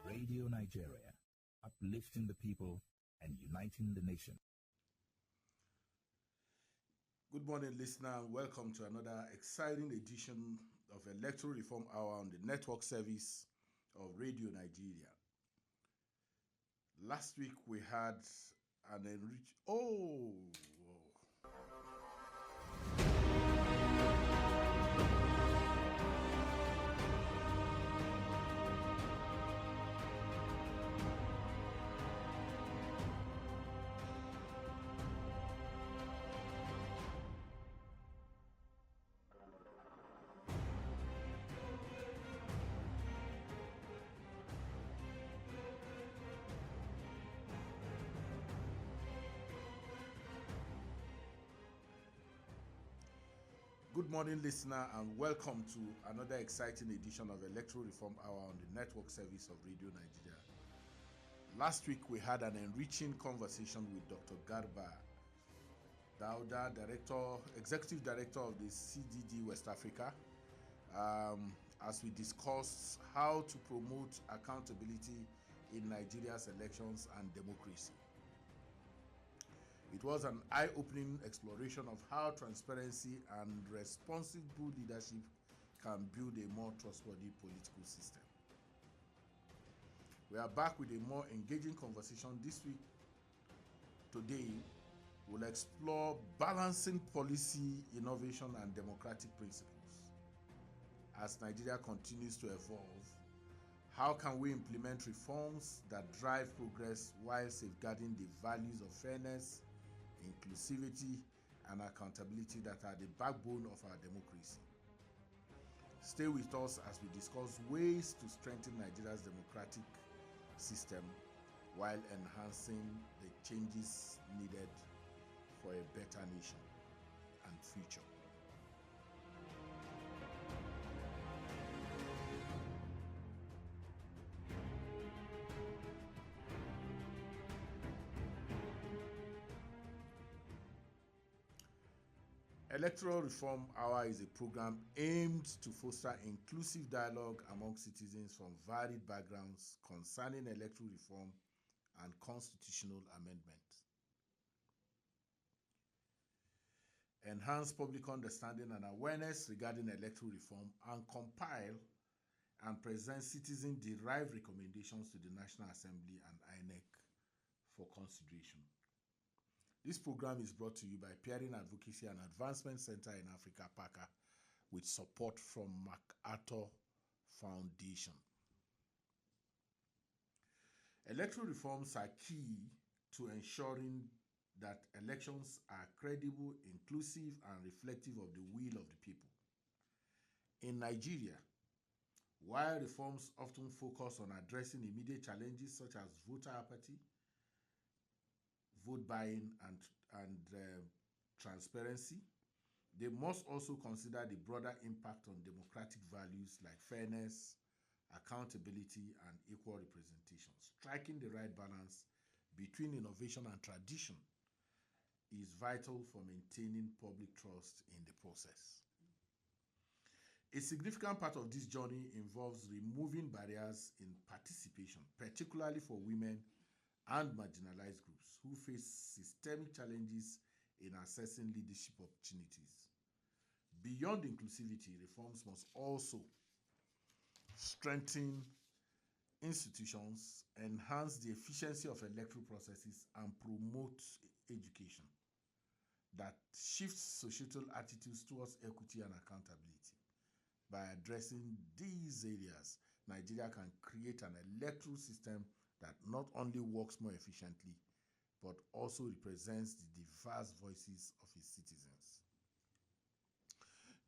Radio Nigeria, uplifting the people and uniting the nation. Good morning, listener. Welcome to another exciting edition of Electoral Reform Hour on the network service of Radio Nigeria. Last week we had an Good morning, listener, and welcome to another exciting edition of Electoral Reform Hour on the network service of Radio Nigeria. Last week, we had an enriching conversation with Dr. Garba Dauda, Executive Director of the CDD West Africa, as we discussed how to promote accountability in Nigeria's elections and democracy. It was an eye-opening exploration of how transparency and responsible leadership can build a more trustworthy political system. We are back with a more engaging conversation this week. Today, we'll explore balancing policy, innovation, and democratic principles. As Nigeria continues to evolve, how can we implement reforms that drive progress while safeguarding the values of fairness, inclusivity, and accountability that are the backbone of our democracy? Stay with us as we discuss ways to strengthen Nigeria's democratic system while enhancing the changes needed for a better nation and future. Electoral Reform Hour is a program aimed to foster inclusive dialogue among citizens from varied backgrounds concerning electoral reform and constitutional amendment. Enhance public understanding and awareness regarding electoral reform, and compile and present citizen-derived recommendations to the National Assembly and INEC for consideration. This program is brought to you by Peering Advocacy and Advancement Center in Africa, PAACA, with support from MacArthur Foundation. Electoral reforms are key to ensuring that elections are credible, inclusive, and reflective of the will of the people. In Nigeria, while reforms often focus on addressing immediate challenges such as voter apathy, vote buying, and transparency, they must also consider the broader impact on democratic values like fairness, accountability, and equal representation. Striking the right balance between innovation and tradition is vital for maintaining public trust in the process. A significant part of this journey involves removing barriers in participation, particularly for women and marginalized groups who face systemic challenges in accessing leadership opportunities. Beyond inclusivity, reforms must also strengthen institutions, enhance the efficiency of electoral processes, and promote education that shifts societal attitudes towards equity and accountability. By addressing these areas, Nigeria can create an electoral system that not only works more efficiently, but also represents the diverse voices of its citizens.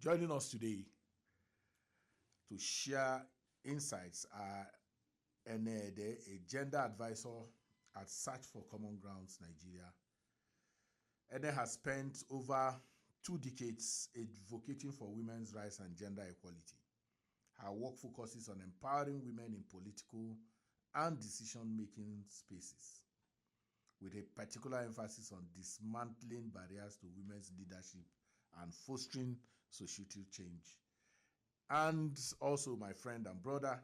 Joining us today to share insights are Ene Ede, a gender advisor at Search for Common Grounds, Nigeria. Ene has spent over 2 decades advocating for women's rights and gender equality. Her work focuses on empowering women in political and decision-making spaces, with a particular emphasis on dismantling barriers to women's leadership and fostering societal change. And also my friend and brother,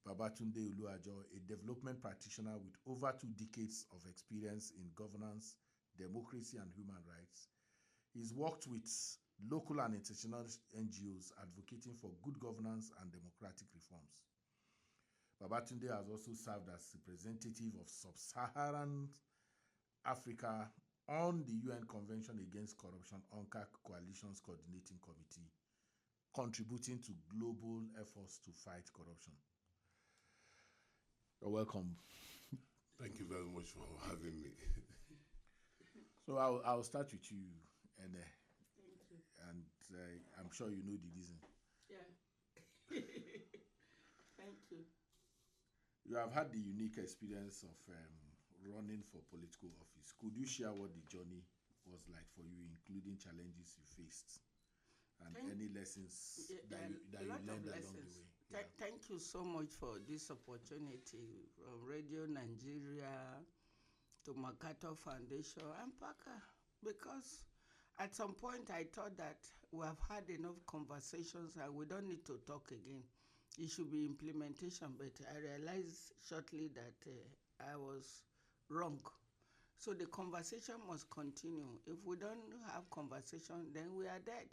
Babatunde Oluajo, a development practitioner with over 2 decades of experience in governance, democracy, and human rights. He's worked with local and international NGOs advocating for good governance and democratic reforms. Babatunde has also served as representative of Sub-Saharan Africa on the UN Convention Against Corruption UNCAC Coalition's Coordinating Committee, contributing to global efforts to fight corruption. You're welcome. Thank you very much for having me. So I'll start with you, Ene. Thank you. And I'm sure you know the reason. Yeah. Thank you. You have had the unique experience of running for political office. Could you share what the journey was like for you, including challenges you faced and any lessons that you learned along the way? Yeah. Thank you so much for this opportunity from Radio Nigeria to MacArthur Foundation and PAACA, because at some point I thought that we have had enough conversations and we don't need to talk again. It should be implementation, but I realized shortly that I was wrong. So the conversation must continue. If we don't have conversation, then we are dead.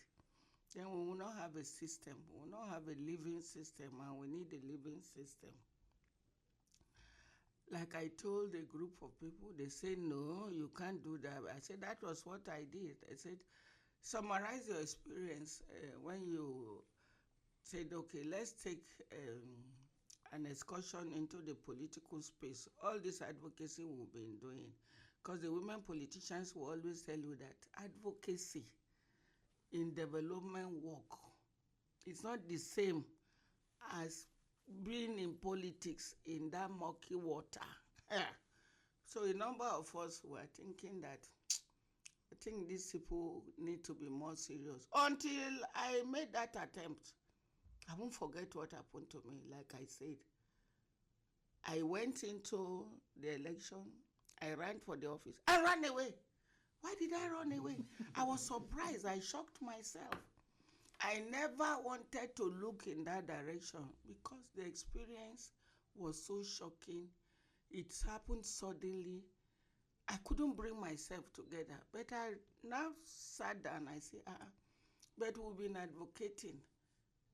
Then we will not have a system. We will not have a living system, and we need a living system. Like I told a group of people, they say, no, you can't do that. I said, that was what I did. I said, summarize your experience when you said, okay, let's take an excursion into the political space. All this advocacy we've been doing, because the women politicians will always tell you that advocacy in development work is not the same as being in politics in that murky water. So a number of us were thinking that I think these people need to be more serious. Until I made that attempt, I won't forget what happened to me. Like I said, I went into the election, I ran for the office, I ran away. Why did I run away? I was surprised. I shocked myself. I never wanted to look in that direction because the experience was so shocking. It happened suddenly. I couldn't bring myself together. But I now sat down, I say, but we've been advocating.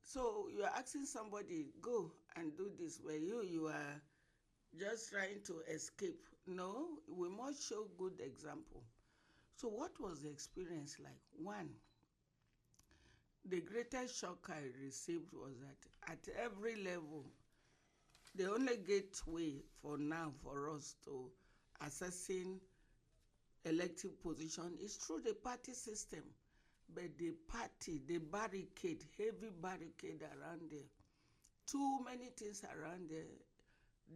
So you're asking somebody, go and do this, where you are just trying to escape. No, we must show good example. So what was the experience like? One, the greatest shock I received was that at every level, the only gateway for now for us to assessing elective position is through the party system. But the party, the barricade, heavy barricade around there, too many things around there.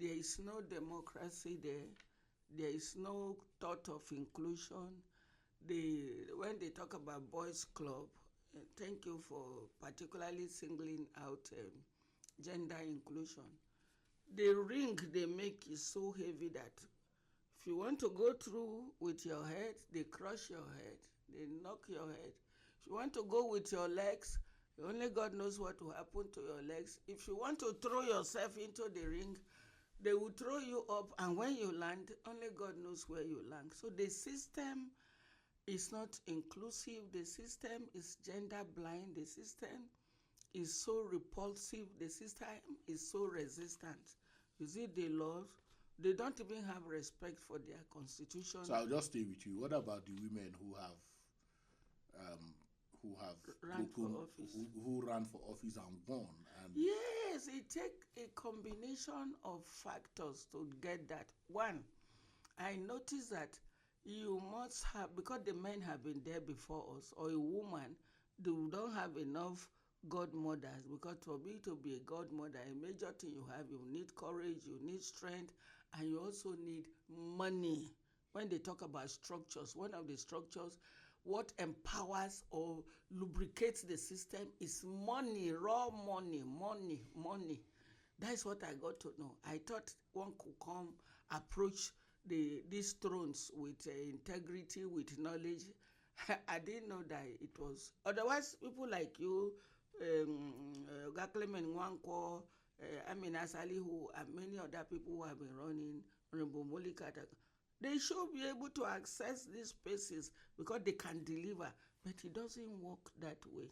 There is no democracy there. There is no thought of inclusion. When they talk about boys' club, thank you for particularly singling out gender inclusion. The ring they make is so heavy that if you want to go through with your head, they crush your head, they knock your head. If you want to go with your legs, only God knows what will happen to your legs. If you want to throw yourself into the ring, they will throw you up, and when you land, only God knows where you land. So the system is not inclusive. The system is gender blind. The system is so repulsive. The system is so resistant. You see, the laws, they don't even have respect for their constitution. So I'll just stay with you. What about the women who ran for office and won? And yes, it takes a combination of factors to get that. One, I noticed that you must have, because the men have been there before us, or a woman, they don't have enough godmothers, because for me to be a godmother, a major thing you have, you need courage, you need strength, and you also need money. When they talk about structures, one of the structures, what empowers or lubricates the system is money, raw money. That's what I got to know. I thought one could come approach these thrones with integrity, with knowledge. I didn't know that it was. Otherwise, people like you, Clement Nwankwo, Amina Salihu, and many other people who have been running, Honorable Molika, they should be able to access these spaces because they can deliver, but it doesn't work that way.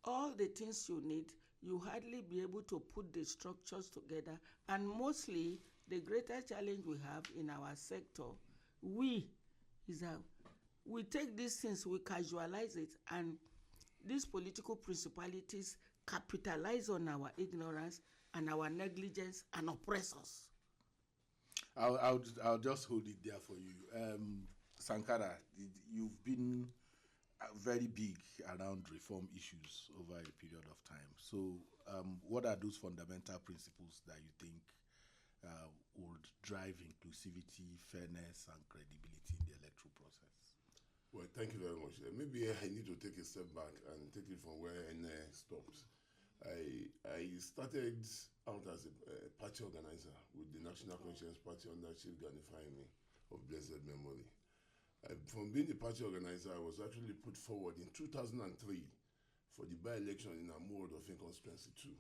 All the things you need, you hardly be able to put the structures together, and mostly the greatest challenge we have in our sector, is that we take these things, we casualize it, and these political principalities capitalize on our ignorance and our negligence and oppress us. I'll just hold it there for you. Sankara, you've been very big around reform issues over a period of time. So what are those fundamental principles that you think would drive inclusivity, fairness, and credibility in the electoral process? Well, thank you very much. Maybe I need to take a step back and take it from where Ene stopped. I started out as a party organizer with the National Conscience Party under Chief Gani Fahimi of blessed memory. From being a party organizer, I was actually put forward in 2003 for the by-election in Amur of constituency 2.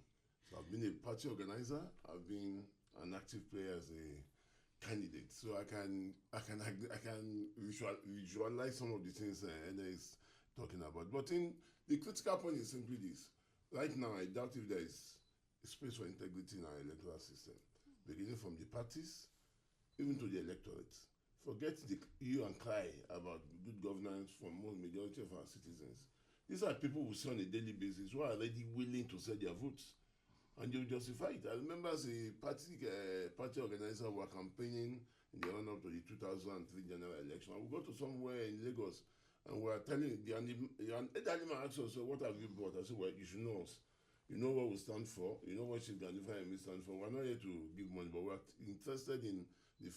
So I've been a party organizer, I've been an active player as a candidate. So I can visualize some of the things Ene is talking about. But the critical point is simply this. Right now, I doubt if there is a space for integrity in our electoral system, beginning from the parties, even to the electorate. Forget the hue and cry about good governance from most majority of our citizens. These are people who see on a daily basis who are already willing to sell their votes, and they will justify it. I remember as a party organizer, we were campaigning in the run-up to the 2003 general election. We go to somewhere in Lagos, and we are telling the animal asked us, so what have you bought? I said, well, you should know us. You know what we stand for. You know what Chief Gani Fahimi stands for. We're not here to give money, but we're interested in the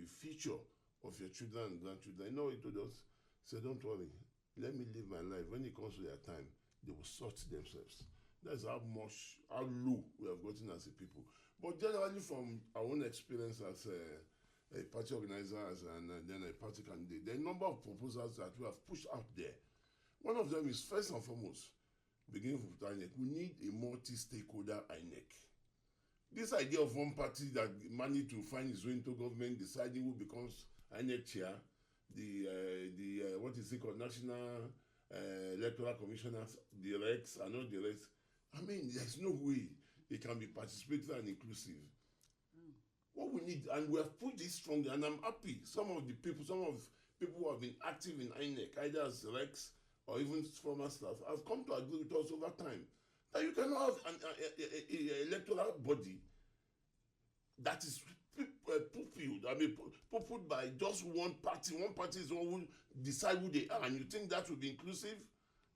future of your children and grandchildren. You know what he told us? He said, don't worry. Let me live my life. When it comes to their time, they will sort themselves. That's how low we have gotten as a people. But generally from our own experience as a party organizer and then a party candidate, there are a number of proposals that we have pushed out there. One of them is, first and foremost, beginning with INEC, we need a multi-stakeholder INEC. This idea of one party that managed to find its way into government, deciding who becomes INEC chair, what is it called, National Electoral Commissioners, the Rex, and not the Rex. I mean, there's no way it can be participatory and inclusive. What we need, and we have put this strongly, and I'm happy, some of people who have been active in INEC, either as Rex or even former staff, have come to agree with us over time that you cannot have an electoral body that is put by just one party. One party is one who decide who they are, and you think that will be inclusive?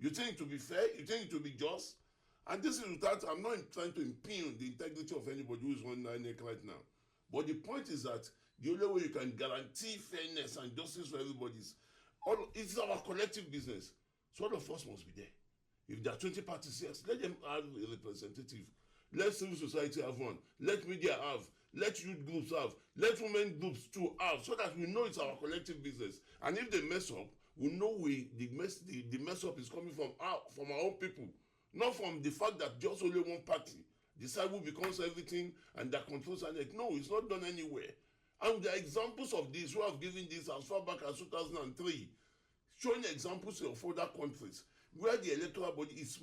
You think it will be fair? You think it will be just? And this is without, I'm not trying to impugn the integrity of anybody who is running INEC right now. But the point is that the only way you can guarantee fairness and justice for everybody is, it's our collective business. So all of us must be there. If there are 20 parties, yes, let them have a representative. Let civil society have one. Let media have. Let youth groups have. Let women groups too have, so that we know it's our collective business. And if they mess up, we know the mess up is coming from our own people, not from the fact that just only one party decide who becomes everything and that controls INEC. No, it's not done anywhere. And there are examples of this who have given this as far back as 2003, showing examples of other countries where the electoral body is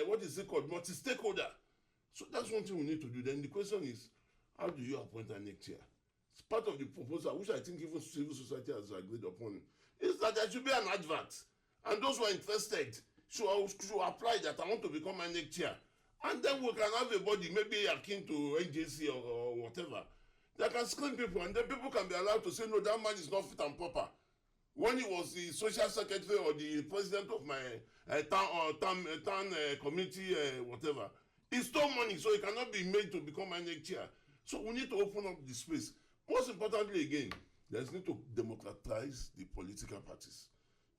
multi-stakeholder. So that's one thing we need to do. Then the question is, how do you appoint an INEC chair? It's part of the proposal, which I think even civil society has agreed upon, is that there should be an advert. And those who are interested should apply that I want to become an INEC chair. And then we can have a body, maybe akin to NJC or whatever, that can screen people, and then people can be allowed to say, no, that man is not fit and proper. When he was the social secretary or the president of my town community, whatever, he stole money, so he cannot be made to become an INEC chair. So we need to open up the space. Most importantly, again, there's need to democratize the political parties.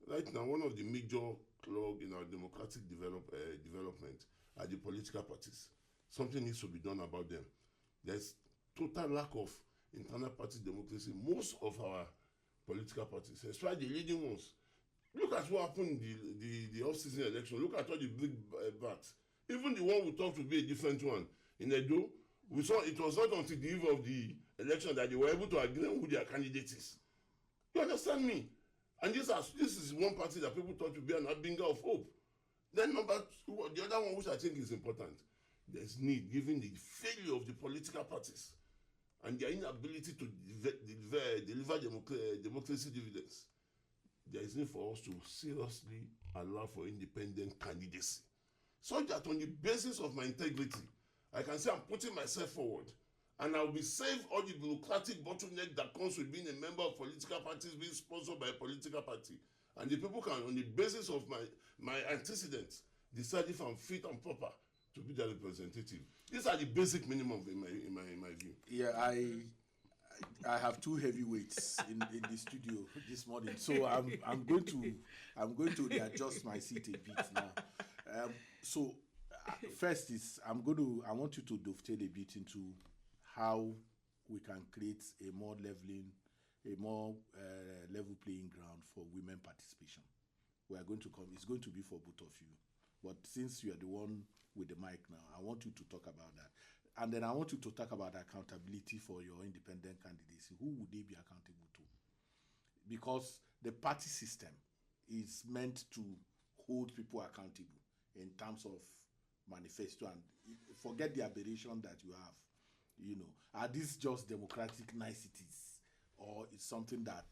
Right now, one of the major clogs in our democratic development are the political parties. Something needs to be done about them. There's total lack of internal party democracy. Most of our political parties, especially the leading ones. Look at what happened in the off-season election. Look at all the big bats. Even the one we thought would be a different one in Edo, we saw it was not until the eve of the election that they were able to agree on who their candidate is. You understand me? And this is one party that people thought would be an harbinger of hope. Then the other one which I think is important, there's need, given the failure of the political parties and their inability to deliver democracy dividends, there is need for us to seriously allow for independent candidacy. So that on the basis of my integrity, I can say I'm putting myself forward and I'll be saved all the bureaucratic bottleneck that comes with being a member of political parties, being sponsored by a political party. And the people can, on the basis of my antecedents, decide if I'm fit and proper to be their representative. These are the basic minimum in my view. Yeah, I have two heavyweights in the studio this morning, so I'm going to readjust my seat a bit now. First is I want you to dovetail a bit into how we can create a more level playing ground for women participation. It's going to be for both of you, but since you are the one with the mic now, I want you to talk about that. And then I want you to talk about accountability for your independent candidacy. Who would they be accountable to? Because the party system is meant to hold people accountable in terms of manifesto, and forget the aberration that you have. You know, are these just democratic niceties, or is something that,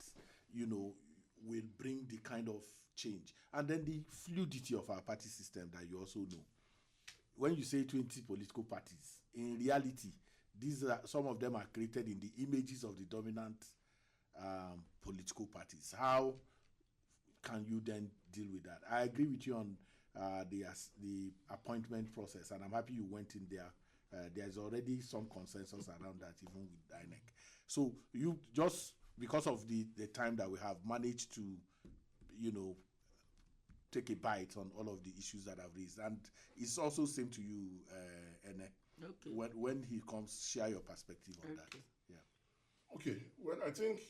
you know, will bring the kind of change? And then the fluidity of our party system that you also know. When you say 20 political parties, in reality, some of them are created in the images of the dominant political parties. How can you then deal with that? I agree with you on the appointment process, and I'm happy you went in there. There's already some consensus around that, even with INEC. So you just, because of the time that we have, managed to, you know, take a bite on all of the issues that I've raised. And it's also same to you, Ene. Okay. When he comes, share your perspective on that. Yeah. Okay. Well, I think,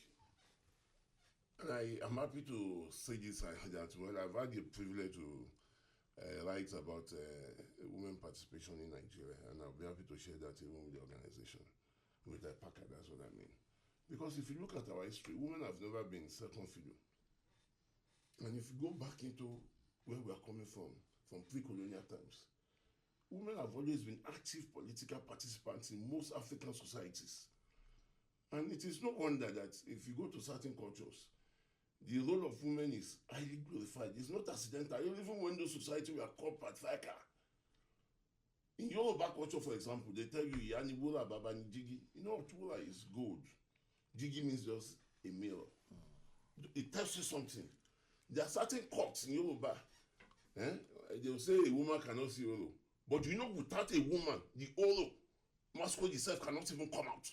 and I'm happy to say this, that well, I've had the privilege to write about women participation in Nigeria, and I'll be happy to share that even with the organization, with the PAACA. That's what I mean. Because if you look at our history, women have never been second fiddle. And if you go back into where we are coming from pre-colonial times, women have always been active political participants in most African societies. And it is no wonder that if you go to certain cultures, the role of women is highly glorified. It's not accidental. Even when those societies were called patriarchal. In Yoruba culture, for example, they tell you, Yani Wura Baba ni Jigi. You know, Wura is gold. Jigi means just a mirror. It tells you something. There are certain courts in Yoruba. They will say a woman cannot see Oro. But you know, without a woman, the Oro, masquerade itself cannot even come out.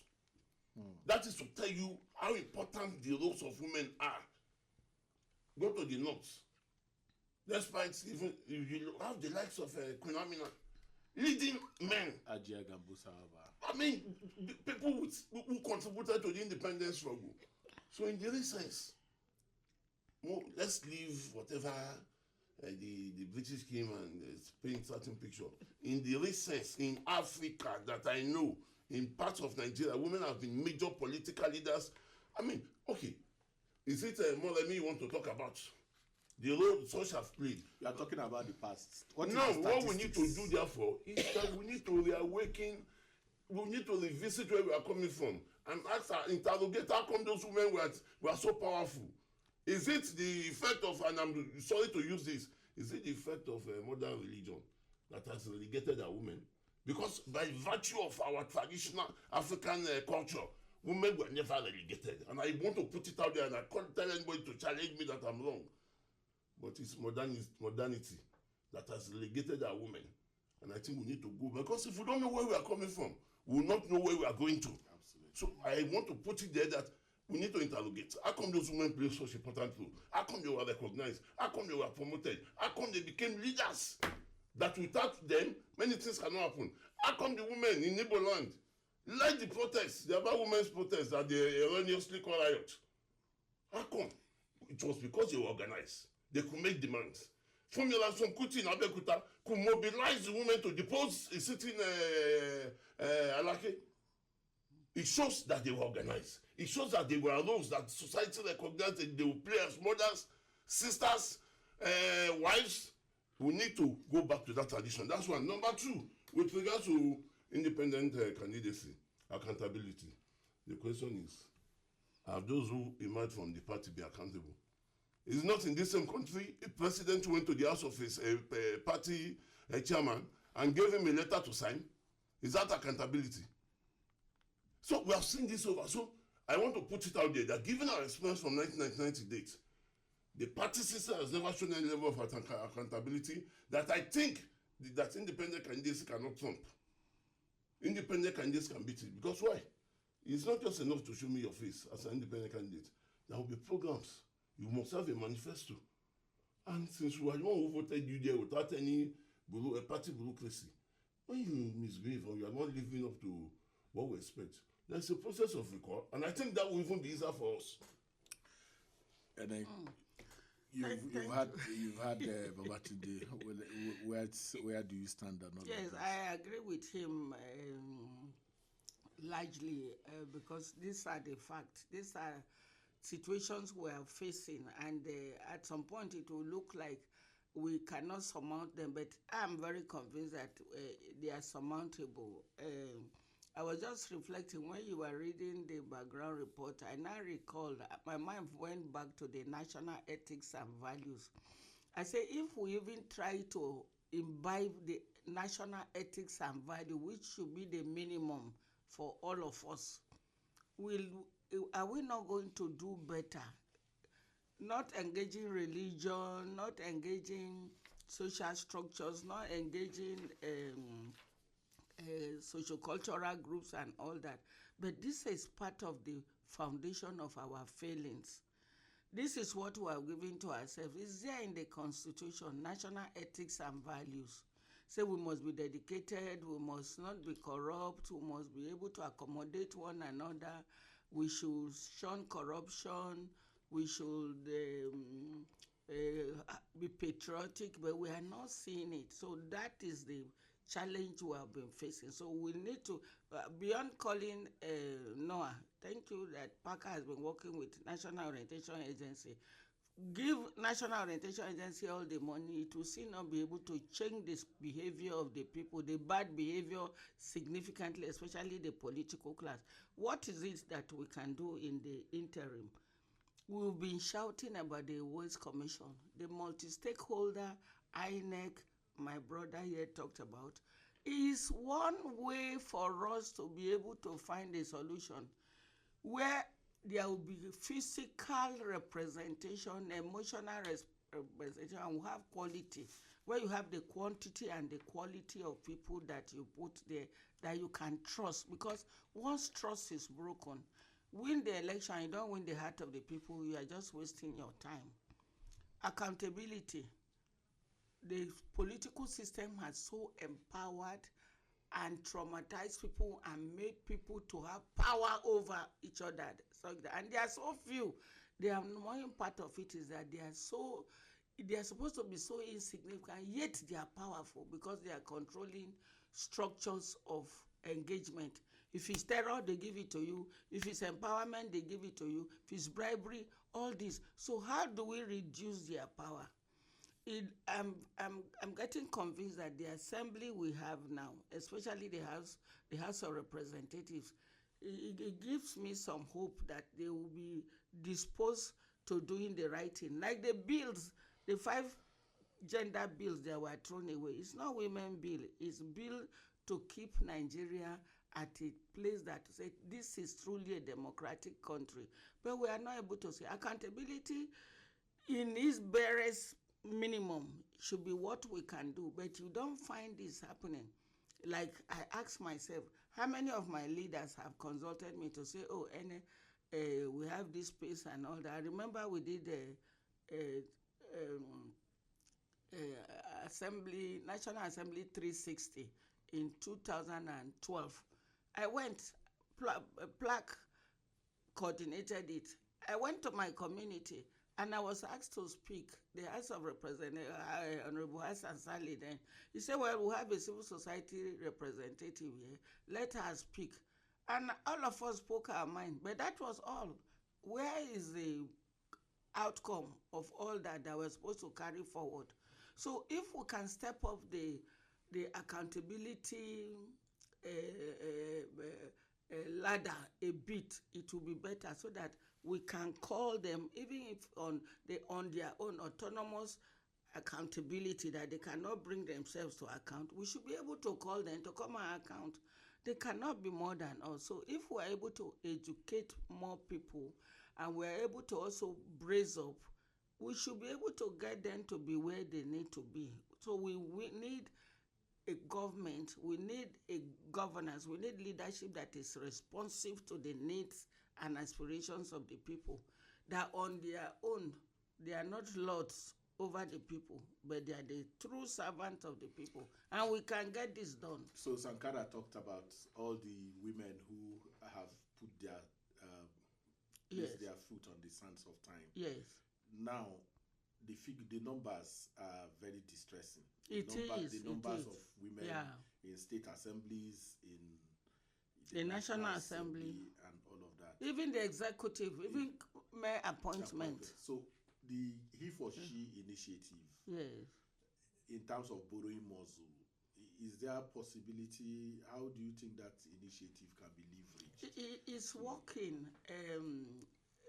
That is to tell you how important the roles of women are. Go to the north. Despite even if you have the likes of Queen Amina, leading men. I mean, people who contributed to the independence struggle. So in the real sense, let's leave whatever the British came and paint certain picture. In the real sense, in Africa that I know, in parts of Nigeria, women have been major political leaders. I mean, okay, is it more than me you want to talk about? The role such have played. You are talking about the past. What we need to do therefore is that we need to reawaken, we need to revisit where we are coming from and ask our interrogate how come those women were so powerful. Is it the effect of, and I'm sorry to use this, is it the effect of modern religion that has relegated our women? Because by virtue of our traditional African culture, women were never relegated. And I want to put it out there, and I can't tell anybody to challenge me that I'm wrong. But it's modernity that has relegated our women. And I think we need to go, because if we don't know where we are coming from, we will not know where we are going to. Absolutely. So I want to put it there that we need to interrogate. How come those women play such an important role? How come they were recognized? How come they were promoted? How come they became leaders? That without them, many things cannot happen. How come the women in Igbo land like the protests, the about women's protests that they erroneously call riot? How come? It was because they were organized. They could make demands. Formula from Kuti in Abekuta could mobilize the women to depose a sitting Alake. It shows that they were organized. It shows that they were roles that society recognized that they will play as mothers, sisters, wives. We need to go back to that tradition. That's one. Number two, with regards to independent candidacy, accountability, the question is, have those who emerge from the party be accountable? It's not in this same country. A president went to the house of his party chairman and gave him a letter to sign. Is that accountability? So we have seen this over. So I want to put it out there that given our experience from 1999 to date, the party system has never shown any level of accountability that I think that independent candidates cannot trump. Independent candidates can beat it. Because why? It's not just enough to show me your face as an independent candidate. There will be programs. You must have a manifesto. And since we are the one who voted you there without any party bureaucracy, when you misbehave or you are not living up to what we expect, there's a process of recall. And I think that will even be easier for us. And then you've had Babatunde. Where do you stand on all Yes, of this? I agree with him largely because these are the facts. These are situations we are facing, and at some point it will look like we cannot surmount them, but I'm very convinced that they are surmountable. I was just reflecting when you were reading the background report. I now recall my mind went back to the national ethics and values. I say if we even try to imbibe the national ethics and value, which should be the minimum for all of us, are we not going to do better? Not engaging religion, not engaging social structures, not engaging socio-cultural groups and all that. But this is part of the foundation of our failings. This is what we are giving to ourselves. It's there in the Constitution, national ethics and values. Say we must be dedicated, we must not be corrupt, we must be able to accommodate one another, we should shun corruption, we should be patriotic, but we are not seeing it. So that is the challenge we have been facing. So we need to, beyond calling NOAA, thank you that PAACA has been working with National Orientation Agency. Give National Orientation Agency all the money, it will still not be able to change this behavior of the people, the bad behavior significantly, especially the political class. What is it that we can do in the interim? We've been shouting about the Waste Commission, the multi-stakeholder INEC, my brother here talked about, is one way for us to be able to find a solution where there will be physical representation, emotional representation, and we have quality, where you have the quantity and the quality of people that you put there that you can trust. Because once trust is broken, win the election, you don't win the heart of the people, you are just wasting your time. Accountability. The political system has so empowered and traumatized people and made people to have power over each other. So, and they are so few. The annoying part of it is that they are supposed to be so insignificant, yet they are powerful because they are controlling structures of engagement. If it's terror, they give it to you. If it's empowerment, they give it to you. If it's bribery, all this. So how do we reduce their power? I'm getting convinced that the assembly we have now, especially the House of Representatives, it gives me some hope that they will be disposed to doing the right thing. Like the bills, the 5 gender bills that were thrown away. It's not women bill. It's bill to keep Nigeria at a place that say this is truly a democratic country. But we are not able to say accountability in its barest minimum should be what we can do, but you don't find this happening. Like I ask myself, how many of my leaders have consulted me to say, oh, Ene, we have this space and all that. I remember we did National Assembly 360 in 2012. I went, plaque coordinated it. I went to my community. And I was asked to speak, the House of Representatives, Honorable Hassan Saleh then, he said, well, we have a civil society representative here, let her speak. And all of us spoke our mind, but that was all. Where is the outcome of all that we're supposed to carry forward? So if we can step up the accountability ladder a bit, it will be better, so that we can call them, even if on their own autonomous accountability, that they cannot bring themselves to account, we should be able to call them to come and account. They cannot be more than us. So if we're able to educate more people and we're able to also brace up, we should be able to get them to be where they need to be. So we need a government, we need a governance, we need leadership that is responsive to the needs and aspirations of the people, that on their own, they are not lords over the people, but they are the true servants of the people. And we can get this done. So Sankara talked about all the women who have put their their foot on the sands of time. Yes. Now, the numbers are very distressing. The numbers of women in state assemblies, in the National Assembly, and all of that. Even the executive, even mayor appointment. So the he for she initiative, in terms of borrowing muscle, is there a possibility? How do you think that initiative can be leveraged? It's working.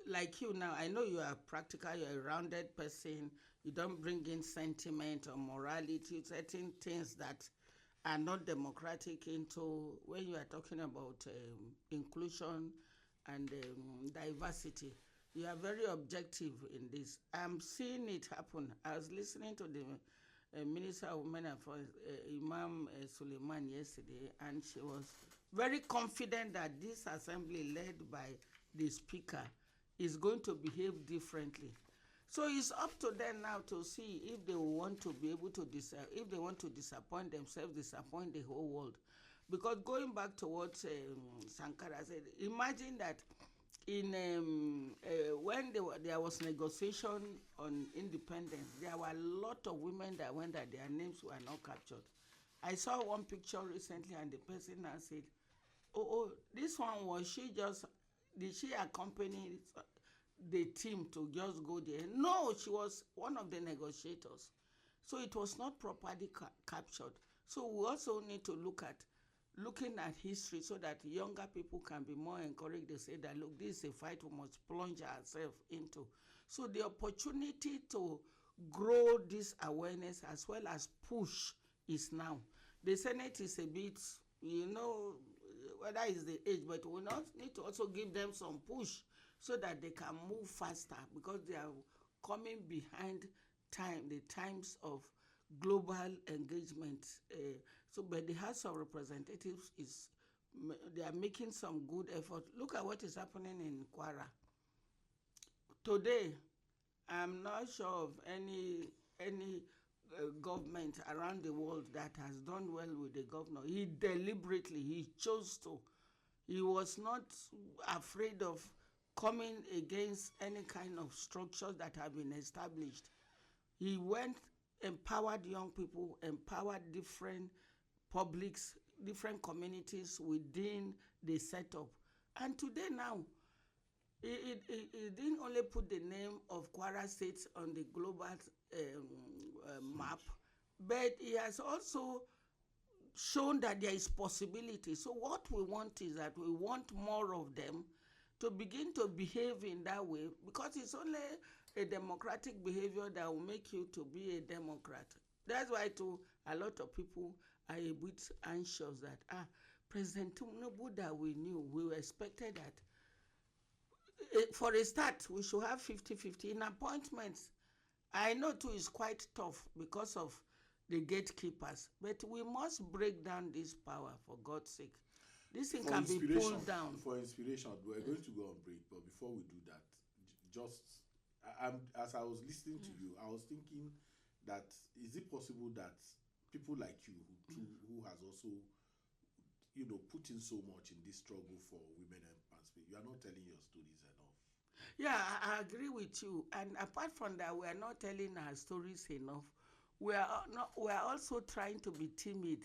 Like you now, I know you are practical, you're a rounded person, you don't bring in sentiment or morality, certain things that are not democratic into when you are talking about inclusion and diversity. You are very objective in this. I'm seeing it happen. I was listening to the Minister of Women Affairs, Imam Suleiman, yesterday, and she was very confident that this assembly led by the speaker is going to behave differently. So it's up to them now to see if they want to be able to if they want to disappoint themselves, disappoint the whole world. Because going back to what Sankara said, imagine that in when there was negotiation on independence, there were a lot of women that went that their names were not captured. I saw one picture recently, and the person now said, "Oh, this one did she accompany the team to just go there?" No, she was one of the negotiators. So it was not properly captured. So we also need to looking at history, so that younger people can be more encouraged. They say that, look, this is a fight we must plunge ourselves into. So the opportunity to grow this awareness as well as push is now. The Senate is a bit, whether it's the age, but we need to also give them some push so that they can move faster, because they are coming behind the times of global engagement. But the House of Representatives they are making some good effort. Look at what is happening in Kwara. Today, I'm not sure of any government around the world that has done well with the governor. He chose to. He was not afraid of coming against any kind of structures that have been established. He went, empowered young people, empowered different publics, different communities within the setup. And today now, it didn't only put the name of Kwara State on the global map, but it has also shown that there is possibility. So what we want is that we want more of them to begin to behave in that way, because it's only a democratic behavior that will make you to be a Democrat. That's why a lot of people are a bit anxious that President Tinubu that we knew, we expected that for a start we should have 50-50 in appointments. I know too it's quite tough because of the gatekeepers, but we must break down this power, for God's sake. This thing can be pulled down. For inspiration, we're going to go on break, but before we do that, as I was listening to you, I was thinking that is it possible that people like you who has also put in so much in this struggle for women empowerment, you are not telling your stories enough. Yeah, I agree with you. And apart from that, we are not telling our stories enough. We are not. We are also trying to be timid.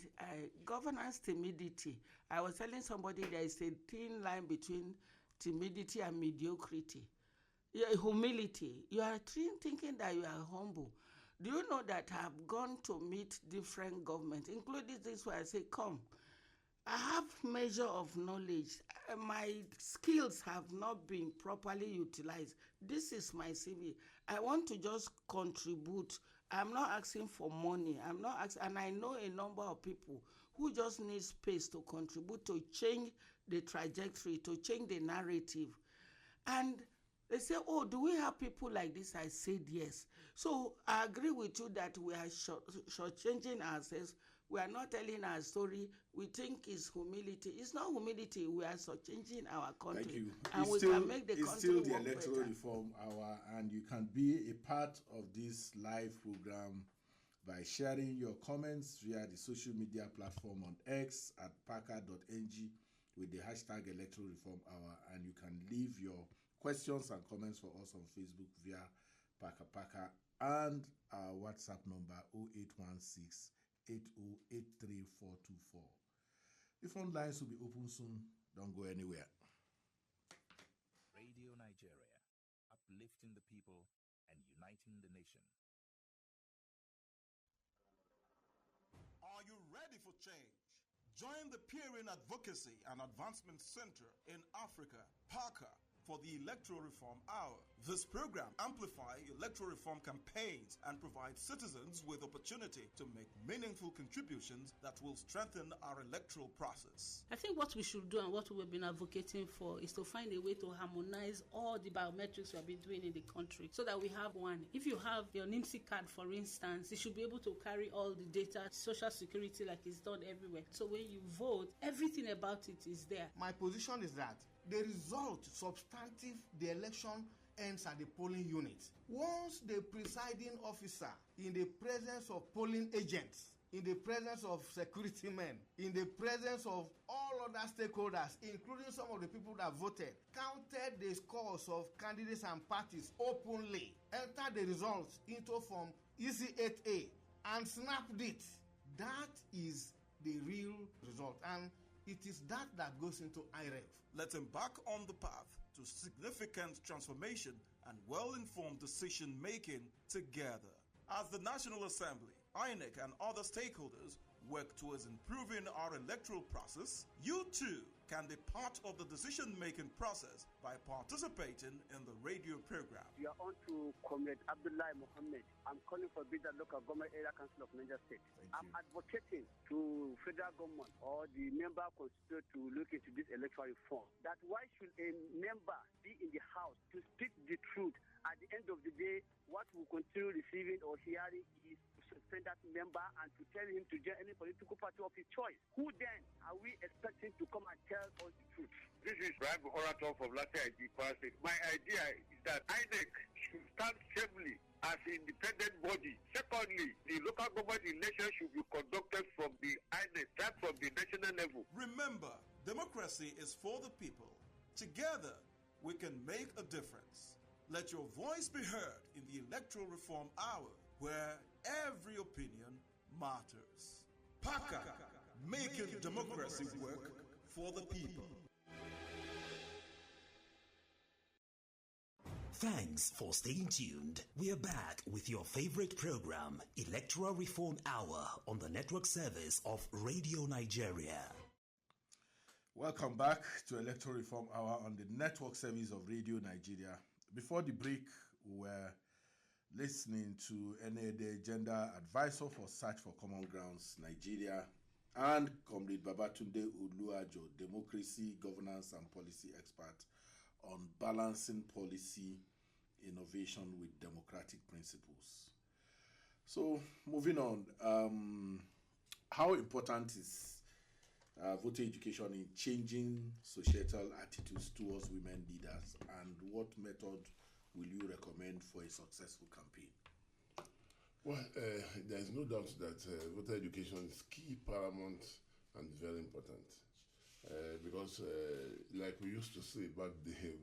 Governance timidity. I was telling somebody there is a thin line between timidity and mediocrity. Yeah, humility. You are thinking that you are humble. Do you know that I've gone to meet different governments, including this where I say, come, I have measure of knowledge. My skills have not been properly utilized. This is my CV. I want to just contribute. I'm not asking for money. I'm not asking, and I know a number of people who just need space to contribute to change the trajectory, to change the narrative. And they say, oh, do we have people like this? I said yes. So I agree with you that we are shortchanging ourselves. We are not telling our story. We think it's humility. It's not humility. We are shortchanging our country. Thank you. And we can make the country It's still the work Electoral better. Reform Hour, and you can be a part of this live program by sharing your comments via the social media platform on X at PAACA.ng with the hashtag Electoral Reform Hour, and you can leave your questions and comments for us on Facebook via PAACA and our WhatsApp number 0816 8083424. The phone lines will be open soon. Don't go anywhere. Radio Nigeria, uplifting the people and uniting the nation. Are you ready for change? Join the Peering Advocacy and Advancement Center in Africa, PAACA, for the Electoral Reform Hour. This program amplifies electoral reform campaigns and provides citizens with opportunity to make meaningful contributions that will strengthen our electoral process. I think what we should do and what we've been advocating for is to find a way to harmonize all the biometrics we have been doing in the country so that we have one. If you have your NIMSI card, for instance, it should be able to carry all the data, social security, like it's done everywhere. So when you vote, everything about it is there. My position is that the result, substantive, the election ends at the polling unit. Once the presiding officer, in the presence of polling agents, in the presence of security men, in the presence of all other stakeholders, including some of the people that voted, counted the scores of candidates and parties openly, entered the results into form EC8A, and snapped it, that is the real result. And it is that goes into IREF. Let's embark on the path to significant transformation and well-informed decision-making together. As the National Assembly, INEC, and other stakeholders work towards improving our electoral process, you too can be part of the decision-making process by participating in the radio program. You are on to Comrade Abdullah Mohammed. I'm calling for Bida Local Government Area Council of Niger State. I'm advocating to federal government or the member constituted to look into this electoral reform. That why should a member be in the house to speak the truth? At the end of the day, what we continue receiving or hearing is to suspend that member and to tell him to join any political party of his choice. Who then are we expecting to come and tell us the truth? This is Brian Orator from Latte ID State. My idea is that INEC should stand firmly as an independent body. Secondly, the local government election should be conducted from the INEC, not from the national level. Remember, democracy is for the people. Together, we can make a difference. Let your voice be heard in the Electoral Reform Hour, where every opinion matters. PAACA, making democracy work for the people. Thanks for staying tuned. We are back with your favorite program, Electoral Reform Hour, on the network service of Radio Nigeria. Welcome back to Electoral Reform Hour on the network service of Radio Nigeria. Before the break, we were listening to Ene Ede, Gender Advisor for Search for Common Grounds, Nigeria, and Comrade Babatunde Oluajo, Democracy, Governance and Policy Expert, on balancing policy innovation with democratic principles. So, moving on, how important is voter education in changing societal attitudes towards women leaders, and what method will you recommend for a successful campaign? Well, there is no doubt that voter education is key, paramount, and very important. Because, like we used to say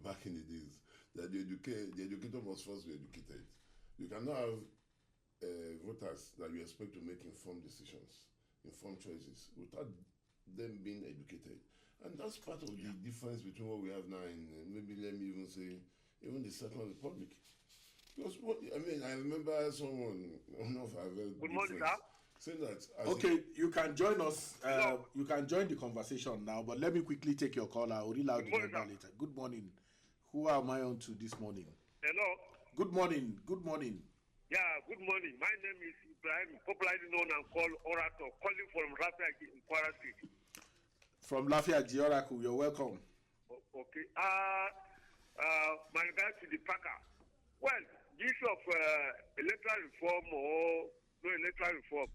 back in the days, that the educator must first be educated. You cannot have voters that you expect to make informed decisions, informed choices, without them being educated. And that's part of the difference between what we have now in, maybe let me even say, even the Second Republic. Because, I remember someone, one of our very good morning, sir. Saying that. Okay, you can join us. You can join the conversation now, but let me quickly take your call. I will read out the number later. Good morning. Who am I on to this morning? Hello. Good morning. Good morning. Yeah, good morning. My name is Ibrahim, popularly known and called Orator, calling from Lafayette in Kwara State. From Lafayette, Oracle, you're welcome. Okay. My regards to the PAACA. Well, the issue of electoral reform or no electoral reform,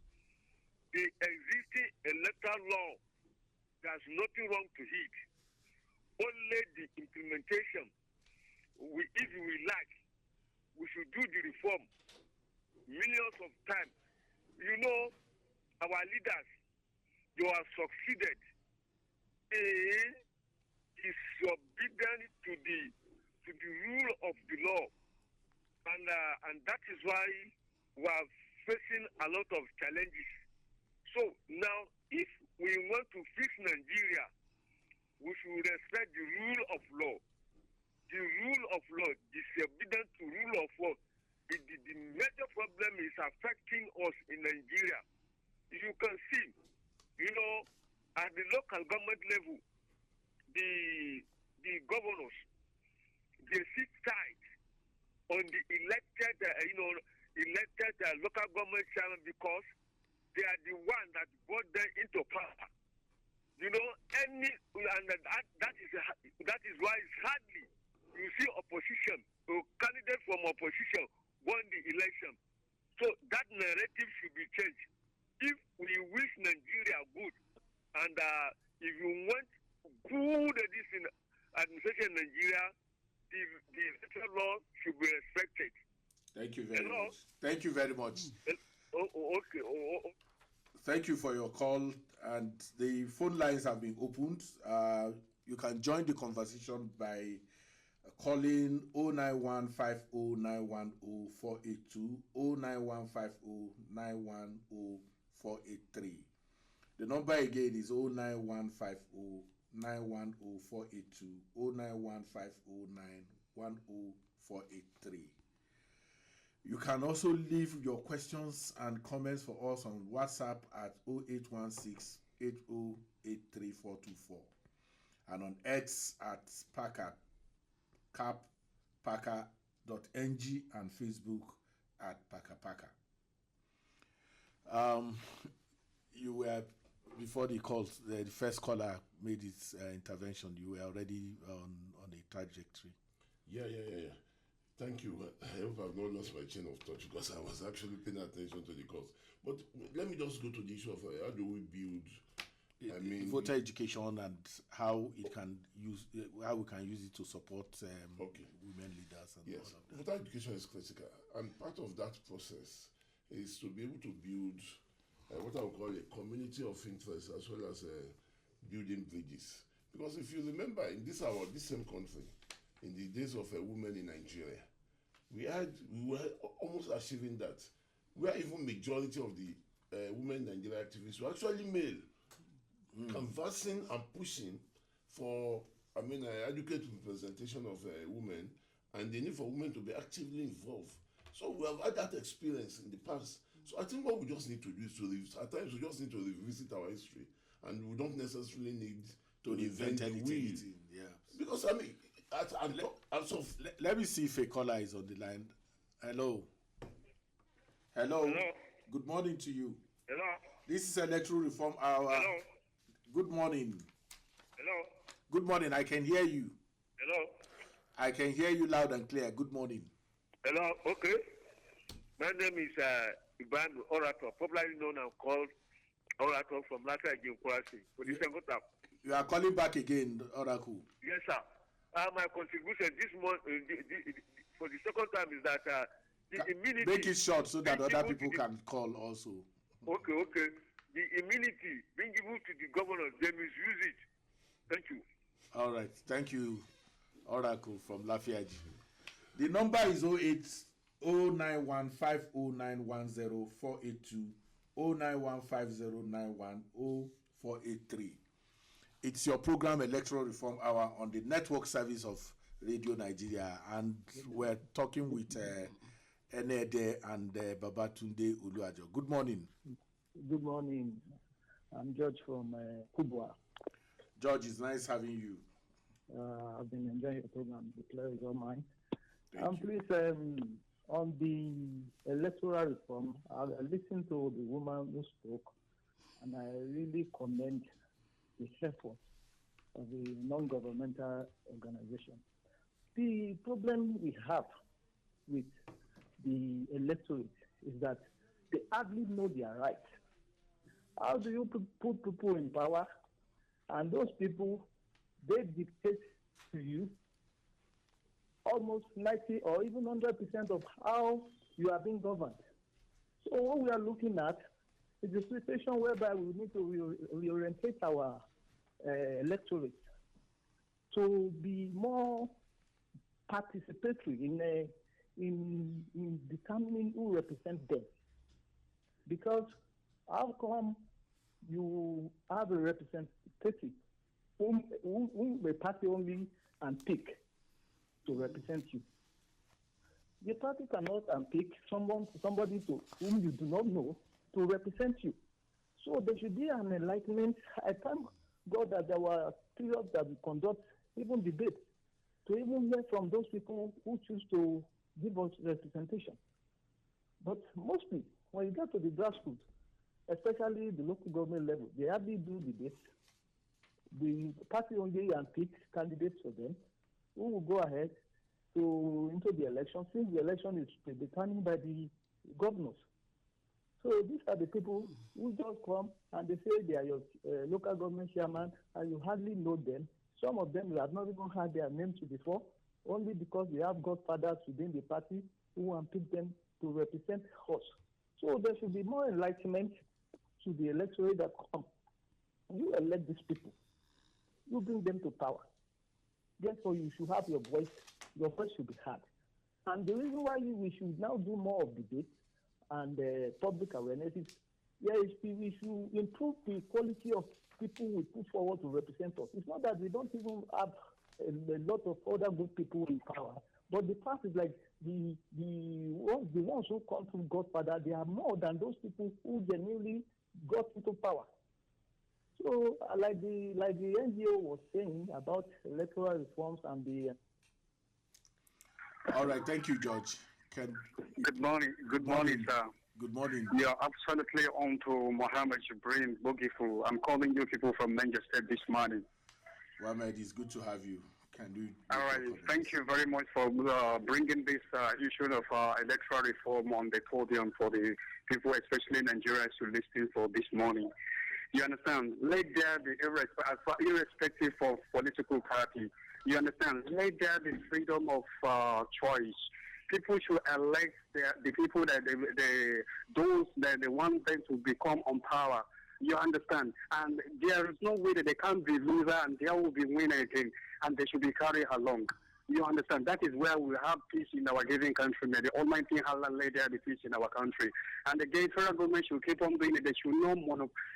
the existing electoral law, there's nothing wrong to it. Only the implementation, if we like, we should do the reform millions of times. You know, our leaders, you have succeeded in disobedience to the rule of the law, and that is why we are facing a lot of challenges. So now, if we want to fix Nigeria, we should respect the rule of law. The rule of law, disobedience to rule of law. The major problem is affecting us in Nigeria. You can see, you know, at the local government level, the governors, they sit tight on the elected local government chairman because they are the one that brought them into power. You know, that is why it's hardly you see opposition or candidate from opposition won the election. So that narrative should be changed. If we wish Nigeria good, and if you want good administration in Nigeria, the electoral law should be respected. Thank you very much. Thank you very much. Okay. Thank you for your call, and the phone lines have been opened. You can join the conversation by calling 09150910482, 09150910483. The number again is 09150910482, 09150910483. You can also leave your questions and comments for us on WhatsApp at 0816-8083-424 and on X at PAACA, PAACA.ng, and Facebook at PAACA. You were, before the calls, the first caller made its intervention, you were already on a trajectory. Yeah. Thank you. I hope I've not lost my chain of thought because I was actually paying attention to the calls. But let me just go to the issue of how do we build voter education and how we can use it to support women leaders and all of that. Voter education is critical, and part of that process is to be able to build what I would call a community of interest as well as building bridges. Because if you remember, in this same country, in the days of women in Nigeria, we were almost achieving that. Where even majority of the women Nigeria activists were actually male, canvassing and pushing for adequate representation of women and the need for women to be actively involved. So we have had that experience in the past. So I think what we just need to do is at times we just need to revisit our history, and we don't necessarily need to invent the wheel. Yeah. Because let me see if a caller is on the line. Hello. Good morning to you. Hello. This is Electoral Reform Hour. Hello. Good morning. Hello. Good morning. I can hear you. Hello. I can hear you loud and clear. Good morning. Hello. Okay. My name is Ibrahim Orator, popularly known and called Orator from Lafayette in Kwara State. You are calling back again, Oracle. Yes, sir. My contribution this month, for the second time, is that the immunity. Make it short so that other people can call also. Okay. The immunity being given to the governors, they misuse it. Thank you. All right. Thank you, Oracle from Lafayette. The number is 0809150910482 09150910483. It's your program Electoral Reform Hour on the network service of Radio Nigeria, and we're talking with Ene Ede and Babatunde Oluajo. Good morning. Good morning. I'm George from Kubwa. George, it's nice having you. I've been enjoying your program. The pleasure is all mine. Thank you. Please, on the electoral reform, I listened to the woman who spoke, and I really commend the effort of the non-governmental organization. The problem we have with the electorate is that they hardly know their rights. How do you put people in power, and those people, they dictate to you almost 90 or even 100% of how you are being governed? So what we are looking at is a situation whereby we need to reorientate our electorate to be more participatory in determining who represents them. Because how come you have a representative whom the party only unpick to represent you? The party cannot unpick somebody to whom you do not know to represent you. So there should be an enlightenment. I thank God that there were periods that we conduct even debates to even hear from those people who choose to give us representation. But mostly, when you get to the grassroots, especially the local government level, they hardly do debates. The party only unpick candidates for them who will go ahead into the election, since the election is determined by the governors. So these are the people who just come and they say they are your local government chairman, and you hardly know them. Some of them you have not even heard their names before, only because they have godfathers within the party who unpick them to represent us. So there should be more enlightenment to the electorate that come. You elect these people. You bring them to power. Therefore, you should have your voice. Your voice should be heard. And the reason why we should now do more of debate and public awareness is, we should improve the quality of people we put forward to represent us. It's not that we don't even have a lot of other good people in power, but the fact is like the ones who come from Godfather, they are more than those people who genuinely got into power. So, like the NGO was saying about electoral reforms and the. All right, thank you, George. Good morning. Good morning, sir. Good morning. You are absolutely on to Mohammed Jibrin Bogifu. I'm calling you people from Niger State this morning. Mohammed, it's good to have you. All right. Thank you very much for bringing this issue of electoral reform on the podium for the people, especially Nigerians, to listen for this morning. You understand? Let there be, irrespective of political party, you understand? Let there be freedom of choice. People should elect the people that those that they want them to become on power. You understand? And there is no way that they can't be loser and there will be winner again, and they should be carried along. You understand? That is where we have peace in our giving country. May the Almighty Allah lay there the peace in our country. And again, federal government should keep on doing it. They should not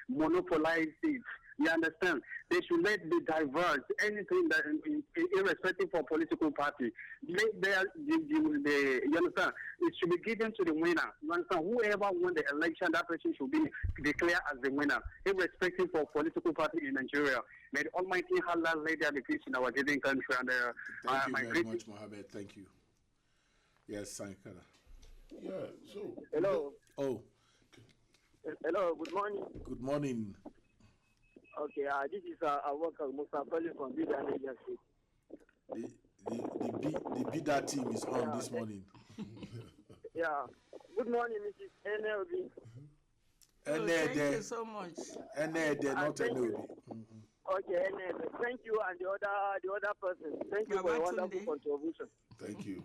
monopolize it. You understand? They should let be diverse. Anything that, irrespective of political party, let there, you understand? It should be given to the winner. You understand? Whoever won the election, that person should be declared as the winner, irrespective of political party in Nigeria. May the Almighty Allah lay there the peace in our giving country. And thank you very much, Mohammed. Thank you. Yes, Sankara. Yeah. So. Hello. Oh. Hello. Good morning. Good morning. Okay, this is a worker Musa calling from Bida Niger State. The Bida team is on this morning. Yeah. Good morning, Mrs. Ene Ede. Thank you so much. Ene Ede, not Ene Ede. Okay, Ene Ede. Thank you, and the other person. Thank you for a wonderful contribution. Thank you.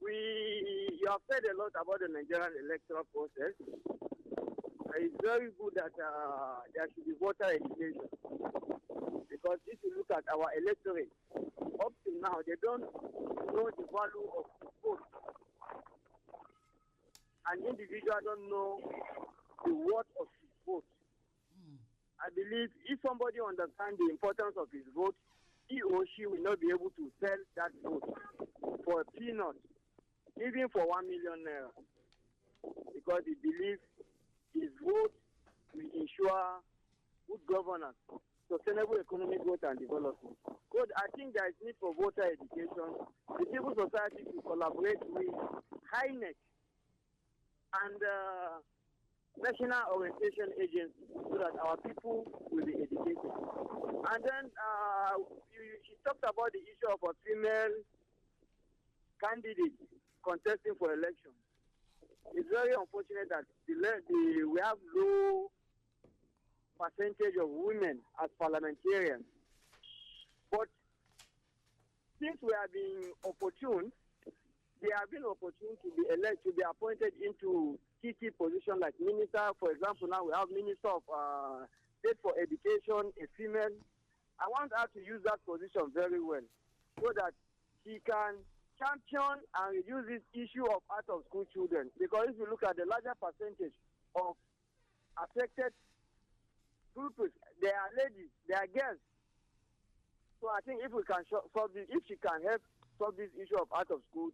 You have said a lot about the Nigerian electoral process. It's very good that there should be voter education, because if you look at our electorate, up to now they don't know the value of the vote. An individual don't know the worth of his vote. I believe if somebody understands the importance of his vote, he or she will not be able to sell that vote for a peanut, even for 1 million naira, because he believes his vote will ensure good governance, sustainable economic growth and development. But I think there is need for voter education. The civil society to collaborate with HINEC and National Orientation Agency so that our people will be educated. And then she talked about the issue of a female candidate contesting for election. It's very unfortunate that we have low percentage of women as parliamentarians. But since we are being opportune, they have been opportune to be elected, to be appointed into key positions like minister. For example, now we have Minister of State for Education, a female. I want her to use that position very well so that she can champion and reduce this issue of out-of-school children. Because if you look at the larger percentage of affected groups, they are ladies, they are girls. So I think if we can solve this, if she can help solve this issue of out-of-school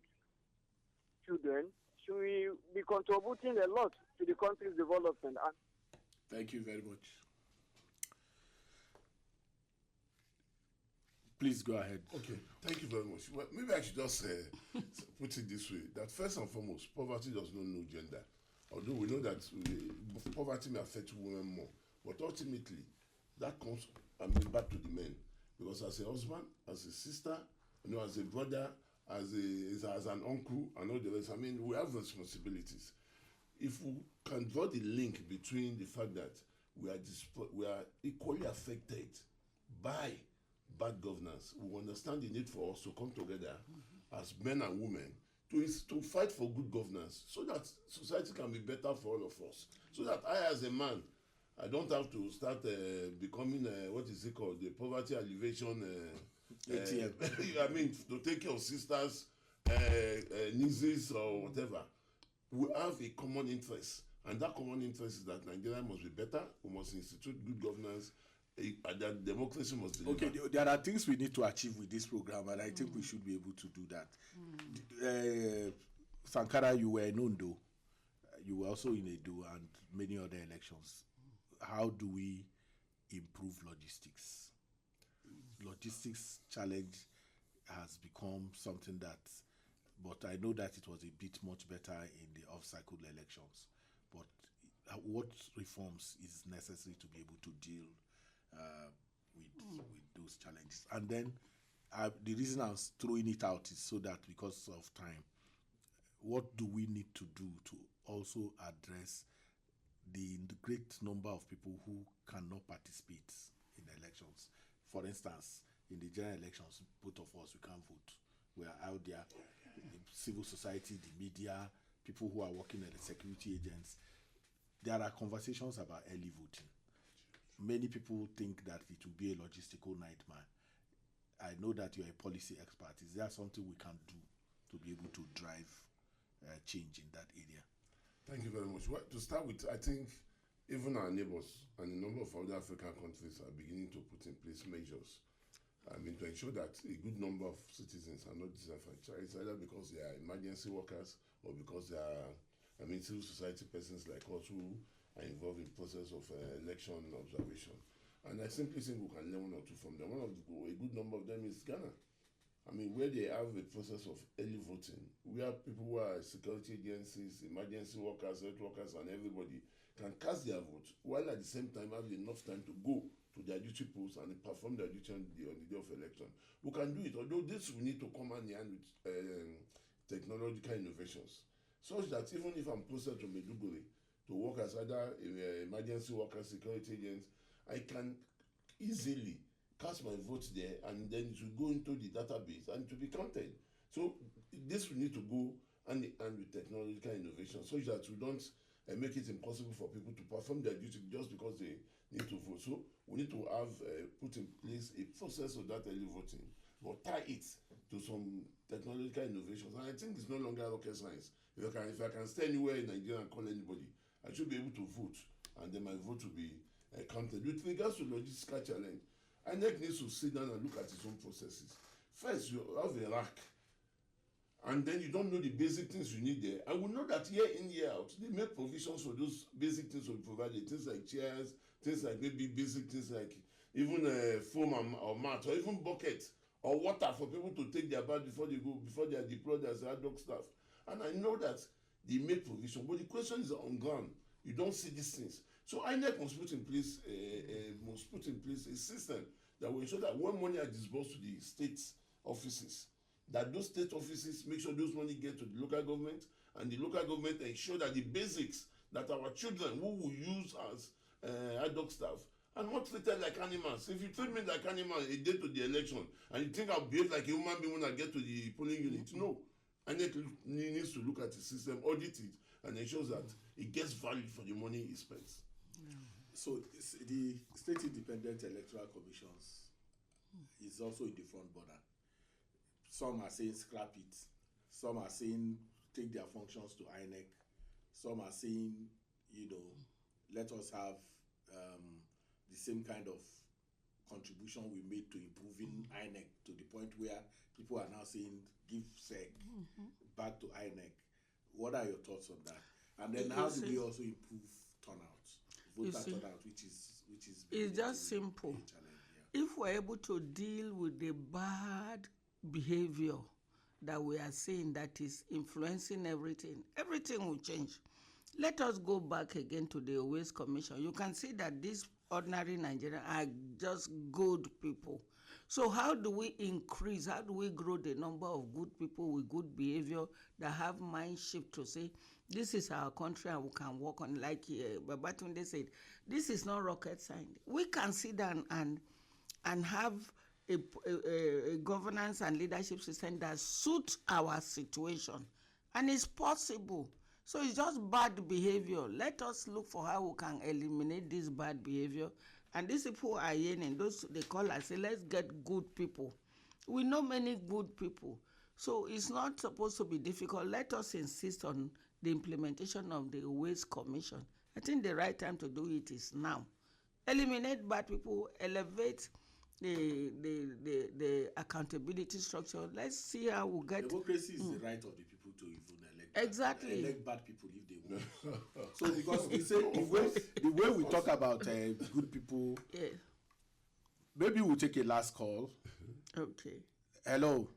children, she will be contributing a lot to the country's development. Thank you very much. Please go ahead. Okay, thank you very much. Well, maybe I should just put it this way, that first and foremost, poverty does not know gender. Although we know that poverty may affect women more. But ultimately, that comes back to the men. Because as a husband, as a sister, as a brother, as an uncle, and all the rest, we have responsibilities. If we can draw the link between the fact that we are equally affected by bad governance, we understand the need for us to come together as men and women to fight for good governance so that society can be better for all of us. So that I, as a man, I don't have to start becoming, what is it called, the poverty alleviation ATM. To take care of sisters, nieces, or whatever. We have a common interest. And that common interest is that Nigeria must be better. We must institute good governance. That democracy must deliver. Okay, there are things we need to achieve with this program, and I think we should be able to do that. Sankara, you were in Ondo. You were also in Edo and many other elections. How do we improve logistics? Logistics challenge has become something that, but I know that it was a bit much better in the off-cycle elections. But what reforms is necessary to be able to deal with those challenges? And then the reason I was throwing it out is so that because of time, what do we need to do to also address the great number of people who cannot participate in elections? For instance, in the general elections, both of us, we can't vote. We are out there, the civil society, the media, people who are working at the security agents. There are conversations about early voting. Many people think that it will be a logistical nightmare. I know that you're a policy expert. Is there something we can do to be able to drive change in that area? Thank you very much. Well, to start with, I think even our neighbors and a number of other African countries are beginning to put in place measures to ensure that a good number of citizens are not disenfranchised, either because they are emergency workers or because they are civil society persons like us who are involved in the process of election observation. And I simply think we can learn one or two from them. A good number of them is Ghana. Where they have a process of early voting, we have people who are security agencies, emergency workers, health workers, and everybody can cast their vote, while at the same time have enough time to go to their duty posts and perform their duty on the day of election. We can do it, although this will need to come hand in hand with technological innovations, such that even if I'm posted to Maiduguri to work as either emergency worker, security agents, I can easily cast my vote there, and then it will go into the database and to be counted. So this will need to go hand in hand with technological innovation, such that we don't make it impossible for people to perform their duty just because they need to vote. So we need to have put in place a process of that early voting, but tie it to some technological innovations. And I think it's no longer rocket science. If I can stay anywhere in Nigeria and call anybody, I should be able to vote, and then my vote will be counted. With regards to logistical challenge, INEC needs to sit down and look at its own processes. First, you have a rack, and then you don't know the basic things you need there. I will know that year in, year out, they make provisions for those basic things to be provided. Things like chairs, things like maybe basic things like even foam or mat, or even bucket or water for people to take their bath before they are deployed as ad hoc staff. And I know that they make provision, but the question is on ground. You don't see these things. So INEC must put in place a system that will ensure that when money are disbursed to the state offices, that those state offices make sure those money get to the local government, and the local government ensure that the basics that our children who will use as ad hoc staff are not treated like animals. If you treat me like animal a day to the election, and you think I'll behave like a human being when I get to the polling unit, no. INEC needs to look at the system, audit it, and ensure that it gets value for the money it spends. So the state independent electoral commissions is also in the front border. Some are saying scrap it. Some are saying take their functions to INEC. Some are saying, let us have the same kind of contribution we made to improving INEC, to the point where people are now saying give SEC back to INEC. What are your thoughts on that? And then how do we also improve turnout, voter turnout, which is it's just simple. If we're able to deal with the bad behavior that we are seeing that is influencing everything will change. Let us go back again to the Waste Commission. You can see that these ordinary Nigerians are just good people. So how do we grow the number of good people with good behavior that have mind shift to say, this is our country and we can work on, like Babatunde said, this is not rocket science. We can sit down and have a governance and leadership system that suits our situation. And it's possible. So it's just bad behavior. Let us look for how we can eliminate this bad behavior. And these people are yearning, those they call us, say, let's get good people. We know many good people. So it's not supposed to be difficult. Let us insist on the implementation of the Waste Commission. I think the right time to do it is now. Eliminate bad people, elevate the accountability structure. Let's see how we get. Democracy is the right of the people to even elect. Exactly. Elect bad people if they want. So because we say the way we talk about good people, maybe we'll take a last call. Okay. Hello.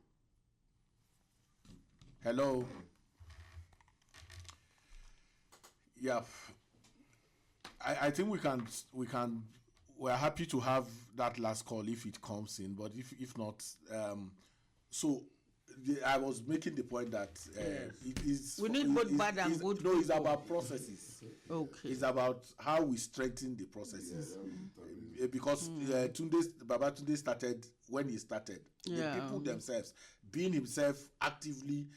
Yeah. I think we're happy to have that last call if it comes in, but if not, I was making the point that it is. We need both bad and good. No, it's about processes. Okay. It's about how we strengthen the processes. Because Babatunde started when he started. The people themselves, being himself actively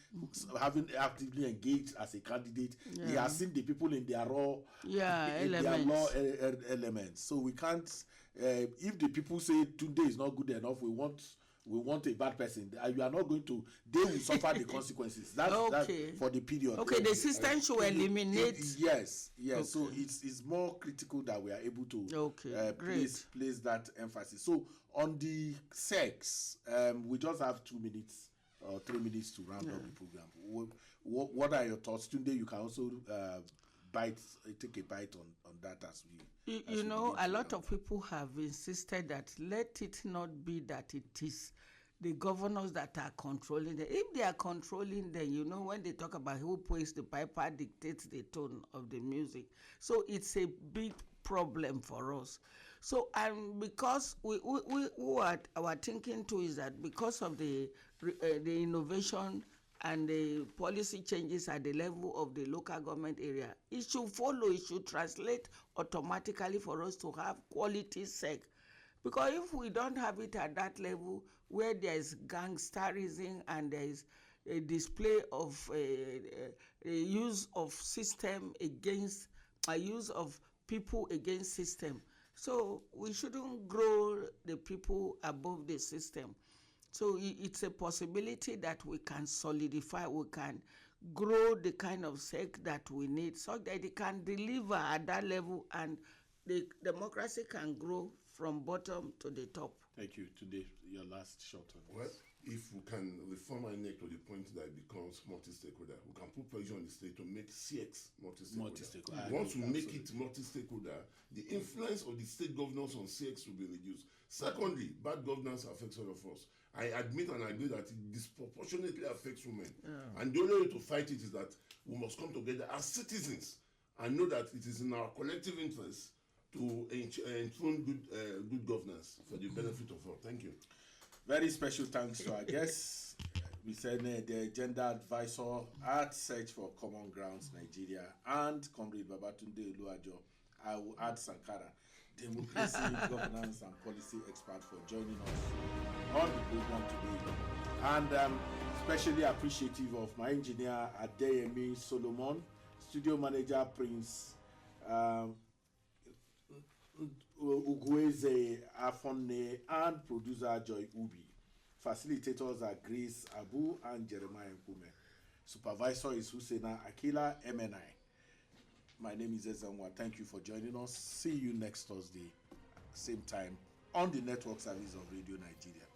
engaged as a candidate, he has seen the people in their raw elements. So we can't. If the people say Tunde is not good enough, we want a bad person. You are not going to. They will suffer the consequences. That's for the period. Okay, the system should eliminate. Yes. Okay. So it's more critical that we are able to place that emphasis. So on the sex, we just have 2 minutes or 3 minutes to round up the program. What are your thoughts? Today you can also take a bite on that as we. A lot of people have insisted that let it not be that it is the governors that are controlling them. If they are controlling them, when they talk about who plays the piper dictates the tone of the music. So it's a big problem for us. So, and because our thinking too is that because of the innovation and the policy changes at the level of the local government area, it should translate automatically for us to have quality SEC. Because if we don't have it at that level, where there is gangsterism and there is a display of a use of system against a use of people against system. So we shouldn't grow the people above the system. So it's a possibility that we can solidify, we can grow the kind of sect that we need so that it can deliver at that level and the democracy can grow from bottom to the top. Thank you. Today, your last shot on this. Well, if we can reform INEC to the point that it becomes multi-stakeholder, we can put pressure on the state to make CX multi-stakeholder. Once we make it multi-stakeholder, the influence of the state governors on CX will be reduced. Secondly, bad governance affects all of us. I admit and I agree that it disproportionately affects women. And the only way to fight it is that we must come together as citizens and know that it is in our collective interest to enthrone good governance for the benefit of all. Thank you. Very special thanks to our guests, Mr. Ene Ede, the Gender Advisor at Search for Common Grounds Nigeria, and Comrade Babatunde Oluajo. I will add Sankara, Democracy, Governance and Policy Expert, for joining us on the program today. And especially appreciative of my engineer Adeyemi Solomon, studio manager Prince Ugweze Afonne, and producer Joy Ubi. Facilitators are Grace Abu and Jeremiah Nkume. Supervisor is Husseina Akila MNI. My name is Ezanwa. Thank you for joining us. See you next Thursday, same time, on the network service of Radio Nigeria.